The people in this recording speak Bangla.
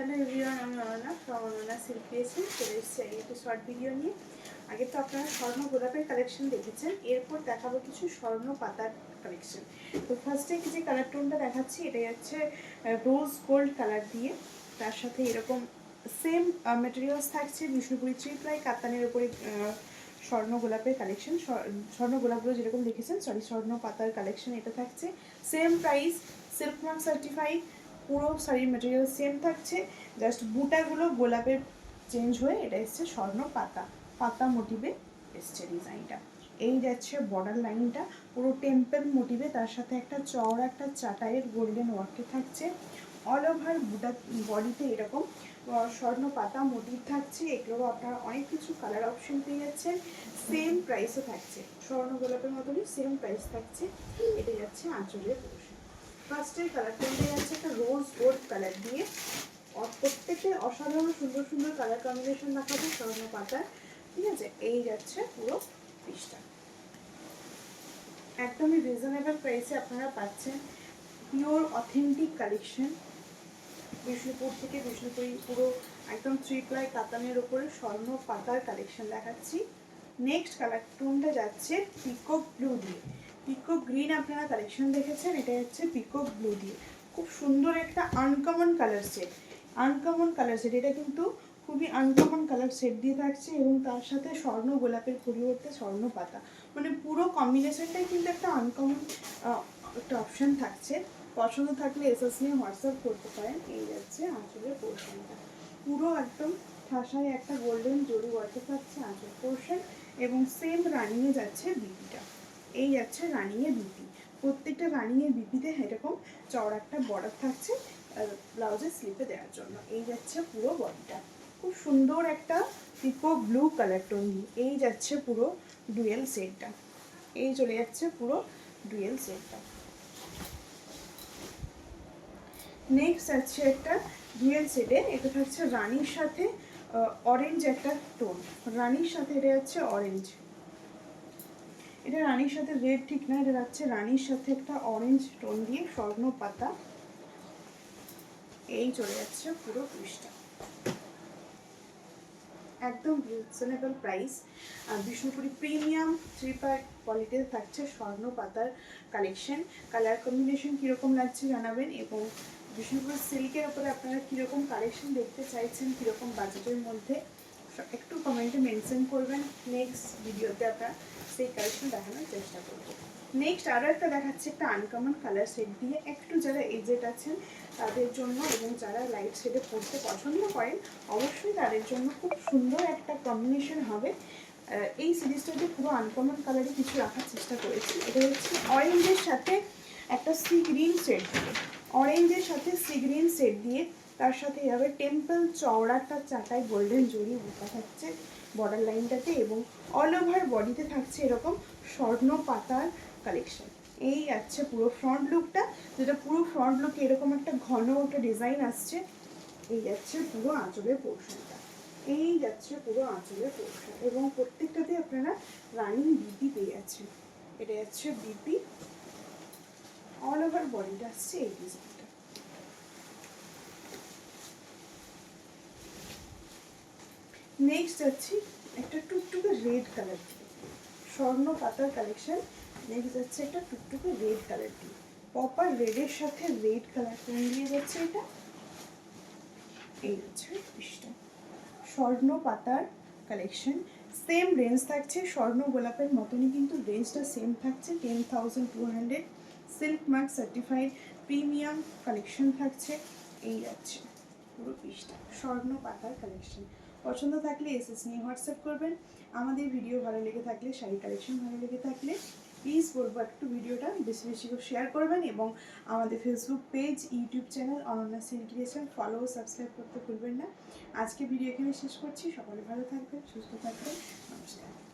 হ্যালো এভরিওয়ান, আমি Ananya from Ananya silk creation চলে এসেছি একটা শর্ট ভিডিও নিয়ে। আগে তো আপনারা স্বর্ণ গোলাপের কালেকশন দেখেছেন, এরপর দেখাবো কিছু স্বর্ণ পাতার কালেকশন। তো ফার্স্টে যে কালার টোনটা দেখাচ্ছি এটা হচ্ছে রোজ গোল্ড কালার দিয়ে, তার সাথে এরকম সেম মেটেরিয়ালস থাকছে বিষ্ণুপুরি প্রায় কাতানের উপরে স্বর্ণ গোলাপের কালেকশন। স্বর্ণ গোলাপগুলো যেরকম দেখেছেন, স্বর্ণ পাতার কালেকশন এটা থাকছে। Same price, silk mark certified, পুরো শাড়ির মেটেরিয়াল সেম থাকছে, জাস্ট বুটাগুলো গোলাপের চেঞ্জ হয়ে এটা এসছে স্বর্ণ পাতা, পাতা মোটিভে এসছে ডিজাইনটা। এই যাচ্ছে বর্ডার লাইনটা পুরো টেম্পল মোটিভে, তার সাথে একটা চওড়া একটা চাটাইয়ের গোল্ডেন ওয়ার্কে থাকছে। অল ওভার বুটা বডিতে এরকম স্বর্ণ পাতা মোটিভ থাকছে। এগুলো আপনারা অনেক কিছু কালার অপশন পেয়ে যাচ্ছেন, সেম প্রাইসও থাকছে, স্বর্ণ গোলাপের মতনই সেম প্রাইস থাকছে। এটা যাচ্ছে আঁচলের পোর্শন। ফার্স্টের কালারটা যাচ্ছে একটা রোজ গোল্ড কালার দিয়ে, প্রত্যেকটা অসাধারণ সুন্দর সুন্দর কালার কম্বিনেশন দেখাবে স্বর্ণ পাতার, ঠিক আছে। এই যাচ্ছে পুরো পিসটা, একদমই রিজনেবল প্রাইসে আপনারা পাচ্ছেন পিওর অথেন্টিক কালেকশন। বিষ্ণুপুর থেকে বিষ্ণুপুরি পুরো একদম 3 প্লাই কাতানের উপরে স্বর্ণ পাতার কালেকশন দেখাচ্ছি। নেক্সট কালার টোনটা যাচ্ছে পিকক ব্লু দিয়ে, পিকক গ্রিন আপনারা কালেকশন দেখেছেন, এটা হচ্ছে পিকক ব্লু দিয়ে। খুব সুন্দর একটা uncommon colour set, uncommon colour set, এটা কিন্তু খুবই আনকমন কালার সেট দিয়ে থাকছে এবং তার সাথে স্বর্ণ গোলাপের পরিবর্তে স্বর্ণ পাতা, মানে পুরো কম্বিনেশনটাই কিন্তু একটা আনকমন একটা অপশান থাকছে। পছন্দ থাকলে এসএস নিয়ে হোয়াটসঅ্যাপ করতে পারেন। এই যাচ্ছে আঁচলের পোর্শনটা, পুরো একদম ঠাসায় একটা গোল্ডেন জরি ওয়ার্কে থাকছে আঁচল পোর্শন, এবং সেম রানিংয়ে যাচ্ছে বিপিটা। এই যাচ্ছে রানিংয়ে বিপি, প্রত্যেকটা রানিংয়ের বিপিতে এরকম চওড়া একটা বর্ডার থাকছে ব্লাউজের স্লিপে দেওয়ার জন্য। এই যাচ্ছে পুরো বডিটা, খুব সুন্দর একটা পিকো ব্লু কালার টোন দিয়ে। এই যাচ্ছে পুরো ডুয়েল সেটটা, এই চলে যাচ্ছে পুরো ডুয়েল সেটটা। নেক্সট আছে একটা ডুয়েল সেটে, এটা থাকছে রানির সাথে অরেঞ্জ একটা টোন, রানির সাথে এটা যাচ্ছে অরেঞ্জ, এটা রানির সাথে রেড ঠিক না, এটা যাচ্ছে রানির সাথে একটা অরেঞ্জ টোন দিয়ে স্বর্ণ পাতা। এই চলে যাচ্ছে পুরো পিসটা, একদম reasonable price. Bishnupuri premium 3 part কোয়ালিটিতে থাকছে স্বর্ণ পাতার কালেকশন। কালার কম্বিনেশন কীরকম লাগছে জানাবেন, এবং বিষ্ণুপুরি সিল্কের ওপরে আপনারা কীরকম কালেকশন দেখতে চাইছেন, কীরকম বাজেটের মধ্যে একটু কমেন্টে মেনশন করবেন। নেক্সট ভিডিওতে আপনারা সেই কালেকশন দেখানোর চেষ্টা করবো। নেক্সট আরও একটা দেখাচ্ছে একটা আনকমন কালার সেট দিয়ে, একটু যারা এজেড আছেন তাদের জন্য এবং যারা লাইট শেডে পরতে পছন্দ করেন অবশ্যই তাদের জন্য খুব সুন্দর একটা কম্বিনেশন হবে। এই সিরিজটাতে পুরো আনকমন কালারে কিছু রাখার চেষ্টা করেছি। এটা হচ্ছে অরেঞ্জের সাথে একটা সি গ্রিন সেট দিয়ে, অরেঞ্জের সাথে সি গ্রিন সেট দিয়ে, তার সাথে এভাবে টেম্পল চওড়াটা চাটাই গোল্ডেন জড়ি বোতা থাকছে বর্ডার লাইনটাতে, এবং অল ওভার বডিতে থাকছে এরকম স্বর্ণ পাতার কালেকশন। এই আছে পুরো ফ্রন্ট লুকটা, যেটা পুরো ফ্রন্ট লুকে এরকম একটা ঘন একটা ডিজাইন আসছে। এই যাচ্ছে পুরো আঁচলের পোর্শনটা, এই যাচ্ছে পুরো আঁচলের পোর্শন, এবং প্রত্যেকটাতে আপনারা রানিং বিপি পেয়ে যাচ্ছেন। এটা যাচ্ছে বিপি, অল ওভার বডিটা আসছে এই ডিজাইনটা। নেক্সট যাচ্ছি একটা টুকটুকে রেড কালার দিয়ে, স্বর্ণ পাতার কালেকশন। নেক্সট যাচ্ছে একটা টুকটুকে রেড কালার দিয়ে, প্রপার রেডের সাথে রেড কালার টোন দিয়ে যাচ্ছে এটা। এই হচ্ছে পিসটা, স্বর্ণ পাতার কালেকশন। সেম রেঞ্জ থাকছে স্বর্ণ গোলাপের মতনই, কিন্তু রেঞ্জটা সেম থাকছে 10,200, silk mark certified premium collection থাকছে। এই যাচ্ছে পুরো পিসটা স্বর্ণ পাতার কালেকশন। পছন্দ থাকলে এসএস নিয়ে হোয়াটসঅ্যাপ করবেন। আমাদের ভিডিও ভালো লেগে থাকলে, শাড়ি কালেকশন ভালো লেগে থাকলে প্লিজ বলবো একটু ভিডিওটা বেশি বেশি করে শেয়ার করবেন, এবং আমাদের Facebook page, YouTube channel Ananya silk creation follow ও সাবস্ক্রাইব করতে ভুলবেন না। আজকে ভিডিও এখানে শেষ করছি, সকলে ভালো থাকবেন, সুস্থ থাকবেন, নমস্কার।